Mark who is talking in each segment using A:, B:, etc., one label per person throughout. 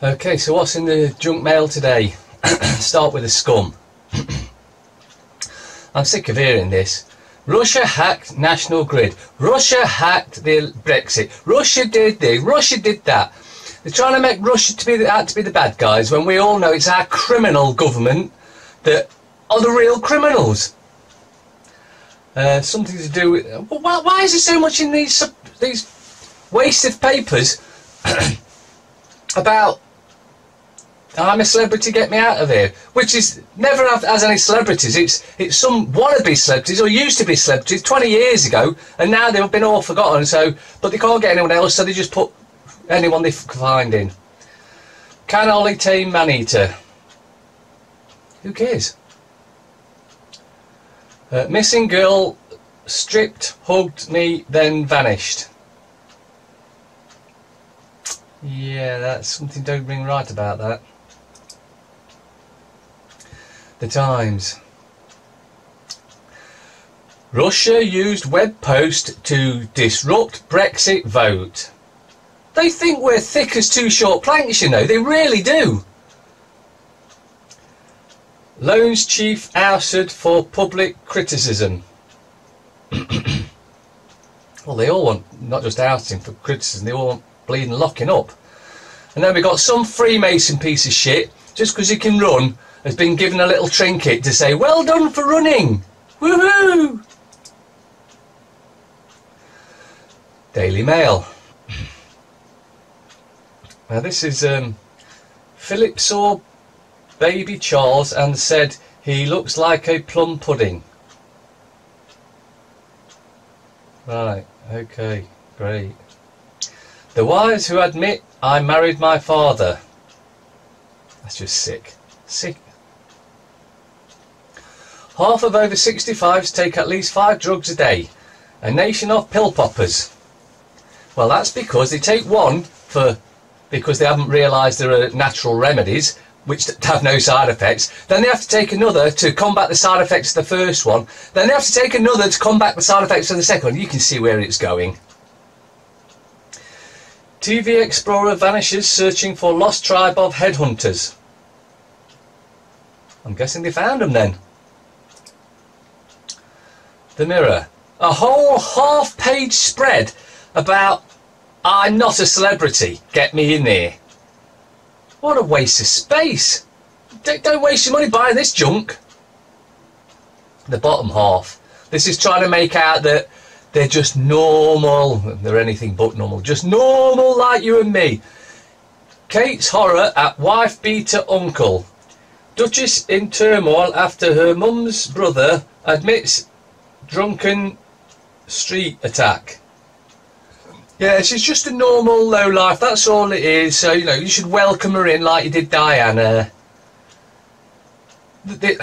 A: Okay, so what's in the junk mail today? Start with the scum. I'm sick of hearing this. Russia hacked National Grid. Russia hacked the Brexit. Russia did this. Russia did that. They're trying to make Russia out to be the bad guys when we all know it's our criminal government that are the real criminals. Something to do with... Why is there so much in these waste of papers about I'm a celebrity, get me out of here, which is never has any celebrities. It's some wannabe celebrities or used to be celebrities 20 years ago, and now they've been all forgotten. So, but they can't get anyone else, so they just put anyone they find in. Can Ollie tame Maneater? Who cares? Missing girl stripped, hugged me, then vanished. Yeah, that's something don't ring right about that. The Times. Russia used web post to disrupt Brexit vote. They think we're thick as two short planks, you know. They really do. Loans chief ousted for public criticism. Well, they all want not just ousting for criticism, they all want bleeding locking up. And then we got some Freemason piece of shit, just because he can run, has been given a little trinket to say, well done for running! Woohoo! Daily Mail. Now this is Philip saw baby Charles and said he looks like a plum pudding. Right, okay, great. The wives who admit I married my father. That's just sick. Sick. Half of over 65s take at least 5 drugs a day. A nation of pill poppers. Well, that's because they take one because they haven't realised there are natural remedies which have no side effects. Then they have to take another to combat the side effects of the first one. Then they have to take another to combat the side effects of the second one. You can see where it's going. TV Explorer vanishes searching for lost tribe of headhunters. I'm guessing they found them then. The Mirror. A whole half-page spread about I'm not a celebrity, get me in there. What a waste of space. Don't waste your money buying this junk. The bottom half. This is trying to make out that they're just normal. They're anything but normal. Just normal like you and me. Kate's horror at wife beater uncle. Duchess in turmoil after her mum's brother admits drunken street attack. Yeah, she's just a normal low life, that's all it is. So, you know, you should welcome her in like you did Diana. The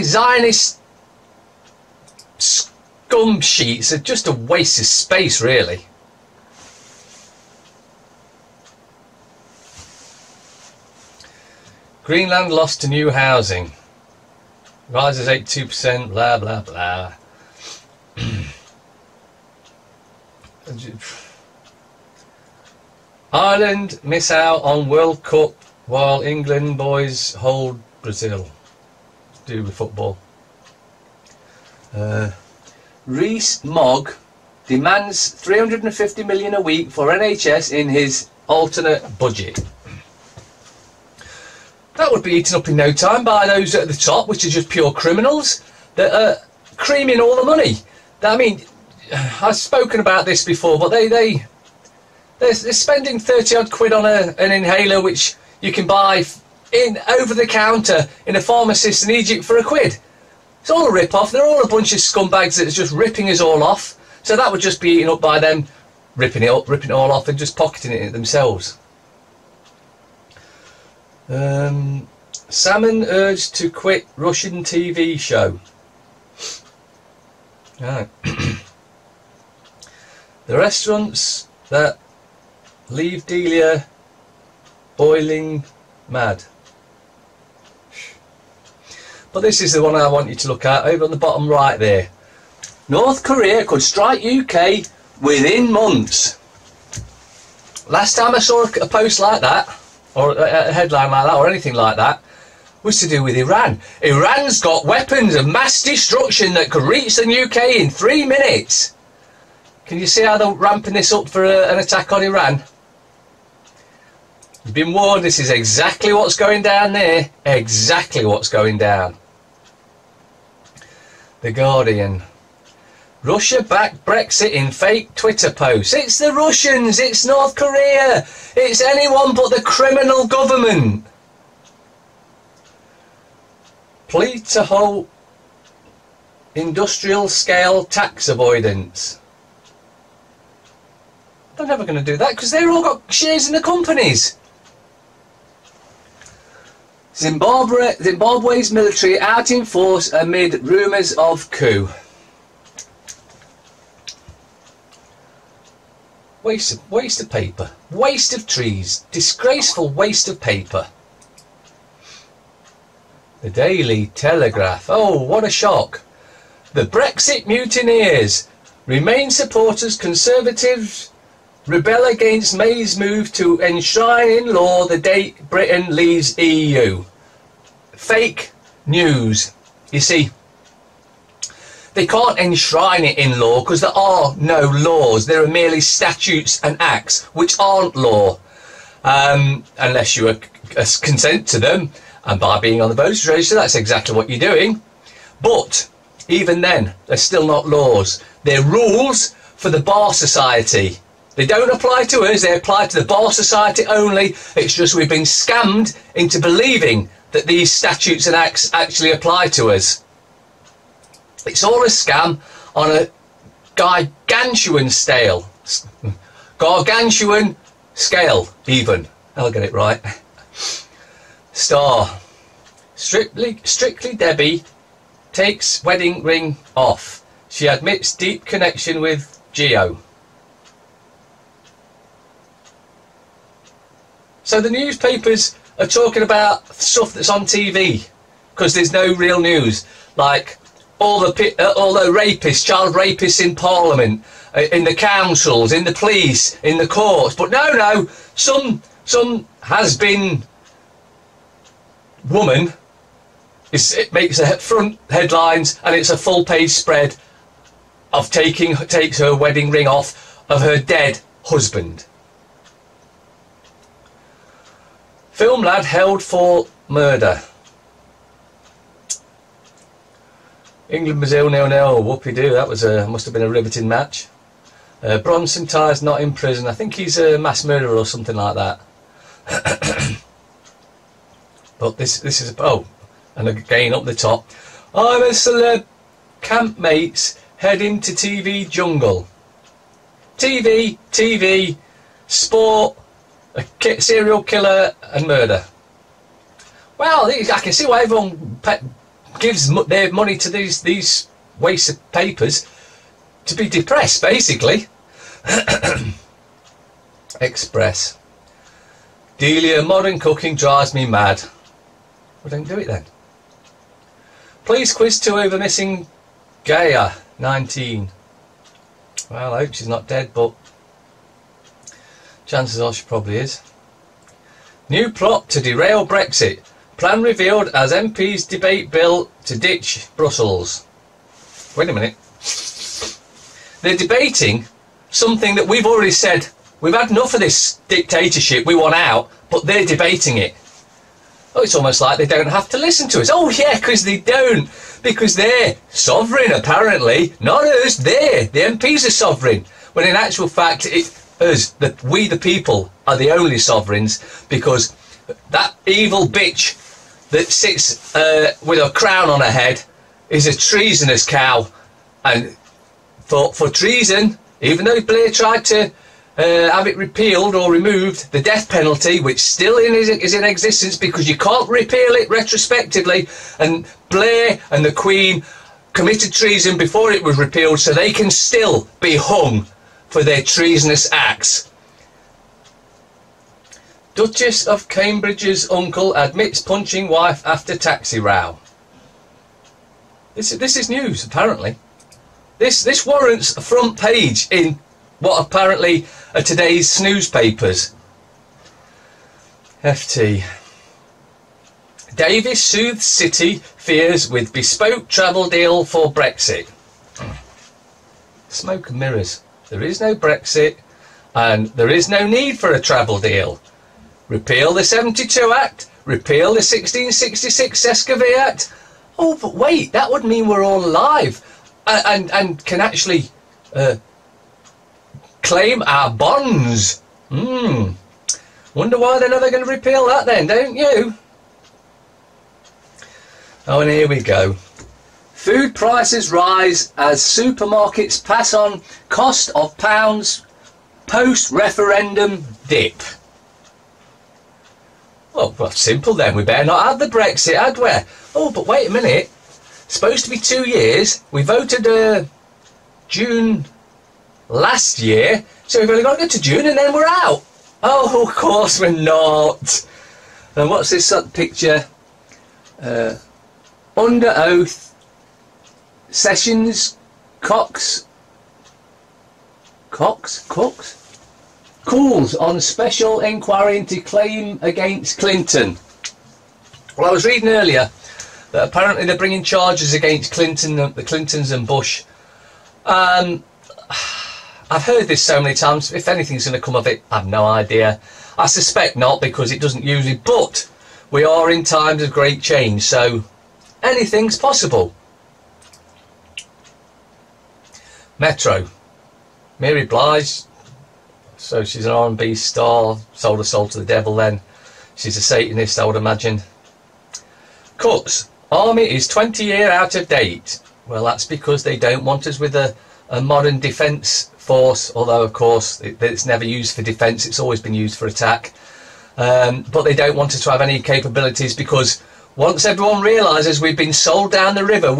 A: Zionist scum sheets are just a waste of space, really. Greenland lost to new housing. Rises 82%, blah, blah, blah. Ireland miss out on World Cup while England boys hold Brazil. To do with football. Rees-Mogg demands 350 million a week for NHS in his alternate budget. That would be eaten up in no time by those at the top, which are just pure criminals that are creaming all the money. I mean, I've spoken about this before, but they're spending 30 odd quid on an inhaler which you can buy in over the counter in a pharmacist in Egypt for £1. It's all a rip-off. They're all a bunch of scumbags that's just ripping us all off. So that would just be eaten up by them ripping it up, ripping it all off and just pocketing it themselves. Salmon urged to quit Russian TV show. Right. The restaurants that leave Delia boiling mad. But this is the one I want you to look at, over on the bottom right there. North Korea could strike UK within months. Last time I saw a post like that, or a headline like that, or anything like that, was to do with Iran. Iran's got weapons of mass destruction that could reach the UK in 3 minutes. Can you see how they're ramping this up for an attack on Iran? You've been warned, this is exactly what's going down there. Exactly what's going down. The Guardian. Russia backed Brexit in fake Twitter posts. It's the Russians, it's North Korea, it's anyone but the criminal government. Plea to halt industrial scale tax avoidance. They're never going to do that because they've all got shares in the companies. Zimbabwe's military out in force amid rumours of coup. Waste of paper. Waste of trees. Disgraceful waste of paper. The Daily Telegraph. Oh, what a shock. The Brexit mutineers. Remain supporters, Conservatives rebel against May's move to enshrine in law the date Britain leaves EU. Fake news. You see, they can't enshrine it in law because there are no laws. There are merely statutes and acts which aren't law. Unless you consent to them. And by being on the voters register, that's exactly what you're doing. But even then, they're still not laws. They're rules for the Bar Society. They don't apply to us, they apply to the Bar Society only. It's just we've been scammed into believing that these statutes and acts actually apply to us. It's all a scam on a gargantuan scale. Gargantuan scale, even. I'll get it right. Star. Strictly Debbie takes wedding ring off. She admits deep connection with Geo. So the newspapers are talking about stuff that's on TV because there's no real news, like all the rapists, child rapists in Parliament, in the councils, in the police, in the courts. But no, some has-been woman it makes a front headlines, and it's a full-page spread of takes her wedding ring off of her dead husband. Film lad held for murder. England Brazil 0-0. Whoopie-doo. That was must have been a riveting match. Bronson Tyre's not in prison. I think he's a mass murderer or something like that. But this is and again up the top. I'm a celeb. Campmates heading to TV jungle. TV, sport. A serial killer and murder. Well, I can see why everyone gives their money to these wastes of papers to be depressed, basically. Express. Delia, modern cooking drives me mad. Well, don't do it then. Police quiz 2 over missing Gaia, 19. Well, I hope she's not dead, but chances are she probably is. New plot to derail Brexit. Plan revealed as MPs debate bill to ditch Brussels. Wait a minute. They're debating something that we've already said. We've had enough of this dictatorship. We want out. But they're debating it. Oh, it's almost like they don't have to listen to us. Oh, yeah, because they don't. Because they're sovereign, apparently. Not us, the MPs are sovereign. When in actual fact, we the people are the only sovereigns, because that evil bitch that sits with a crown on her head is a treasonous cow, and for treason, even though Blair tried to have it repealed or removed, the death penalty, which still is in existence because you can't repeal it retrospectively, and Blair and the Queen committed treason before it was repealed, so they can still be hung for their treasonous acts. Duchess of Cambridge's uncle admits punching wife after taxi row. This is news, apparently. This warrants a front page in what apparently are today's snooze papers. FT. Davis soothes City fears with bespoke travel deal for Brexit. Smoke and mirrors. There is no Brexit and there is no need for a travel deal. Repeal the 72 Act, repeal the 1666 Escovy Act. Oh, but wait, that would mean we're all alive and can actually claim our bonds. Wonder why they're never going to repeal that then, don't you? Oh, and here we go. Food prices rise as supermarkets pass on cost of pounds post-referendum dip. Well, simple then. We better not have the Brexit, had we? Oh, but wait a minute. Supposed to be 2 years. We voted June last year, so we've only got to go to June and then we're out. Oh, of course we're not. And what's this picture? Under oath, Sessions, Cox, calls on special inquiry into claim against Clinton. Well, I was reading earlier that apparently they're bringing charges against Clinton, the Clintons and Bush. I've heard this so many times. If anything's going to come of it, I've no idea. I suspect not, because it doesn't usually. But we are in times of great change, so anything's possible. Metro. Mary Blige. So she's an R&B star. Sold her soul to the devil then. She's a Satanist, I would imagine. Cuts. Army is 20 years out of date. Well, that's because they don't want us with a modern defence force, although of course it's never used for defence, it's always been used for attack. But they don't want us to have any capabilities, because once everyone realises we've been sold down the river,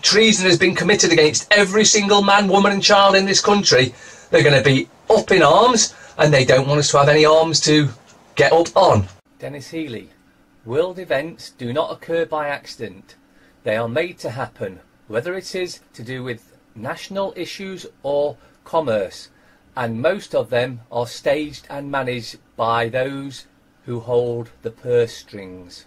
A: treason has been committed against every single man, woman and child in this country, they're going to be up in arms, and they don't want us to have any arms to get up on. Dennis Healy. World events do not occur by accident. They are made to happen, whether it is to do with national issues or commerce, and most of them are staged and managed by those who hold the purse strings.